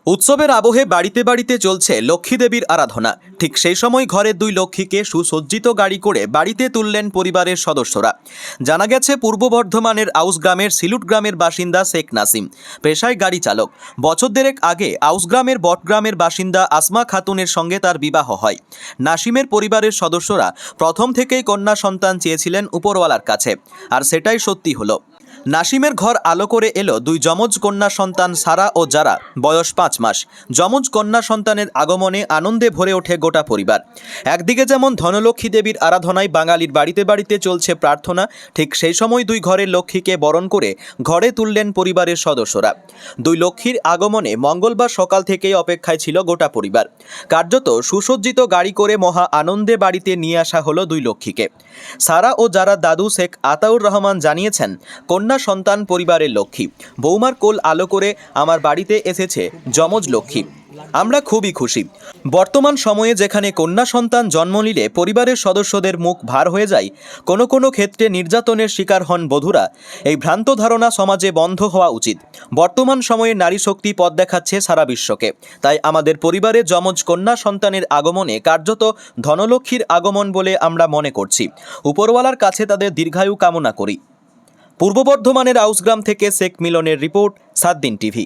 উৎসবের আবহে বাড়িতে বাড়িতে চলছে লক্ষ্মী দেবীর আরাধনা। ঠিক সেই সময় ঘরের দুই লক্ষ্মীকে সুসজ্জিত গাড়ি করে বাড়িতে তুললেন পরিবারের সদস্যরা। জানা গেছে পূর্ব বর্ধমানের আউসগ্রামের সিলুট গ্রামের বাসিন্দা শেখ নাসিম, পেশায় গাড়ি চালক। বছর দেড়েক আগে আউসগ্রামের বটগ্রামের বাসিন্দা আসমা খাতুনের সঙ্গে তার বিবাহ হয়। নাসিমের পরিবারের সদস্যরা প্রথম থেকেই কন্যা সন্তান চেয়েছিলেন উপরওয়ালার কাছে, আর সেটাই সত্যি হলো। নাসিমের ঘর আলো করে এলো দুই যমজ কন্যা সন্তান সারা ও যারা, বয়স 5 মাস। যমজ কন্যা সন্তানের আগমনে আনন্দে ভরে ওঠে গোটা পরিবার। একদিকে যেমন ধনলক্ষ্মী দেবীর আরাধনায় বাঙালির বাড়িতে বাড়িতে চলছে প্রার্থনা, ঠিক সেই সময় দুই ঘরের লক্ষ্মীকে বরণ করে ঘরে তুললেন পরিবারের সদস্যরা। দুই লক্ষ্মীর আগমনে মঙ্গলবার সকাল থেকেই অপেক্ষায় ছিল গোটা পরিবার। কার্যত সুসজ্জিত গাড়ি করে মহা আনন্দে বাড়িতে নিয়ে আসা হলো দুই লক্ষ্মীকে। সারা ও যারা দাদু শেখ আতাউর রহমান জানিয়েছেন, কন্যা সন্তান পরিবারের লক্ষ্মী, বৌমার কোল আলো করে আমার বাড়িতে এসেছে যমজ লক্ষ্মী। আমরা খুবই খুশি। বর্তমান সময়ে যেখানে কন্যা সন্তান জন্ম নিলে পরিবারের সদস্যদের মুখ ভার হয়ে যায়, কোনো কোনো ক্ষেত্রে নির্যাতনের শিকার হন বধূরা, এই ভ্রান্ত ধারণা সমাজে বন্ধ হওয়া উচিত। বর্তমান সময়ে নারী শক্তি পথ দেখাচ্ছে সারা বিশ্বকে। তাই আমাদের পরিবারে যমজ কন্যা সন্তানের আগমনে কার্যত ধনলক্ষ্মীর আগমন বলে আমরা মনে করছি। উপরওয়ালার কাছে তাদের দীর্ঘায়ু কামনা করি। পূর্ব বর্ধমানের আউসগ্রাম থেকে শেখ মিলনের রিপোর্ট, 7 দিন টিভি।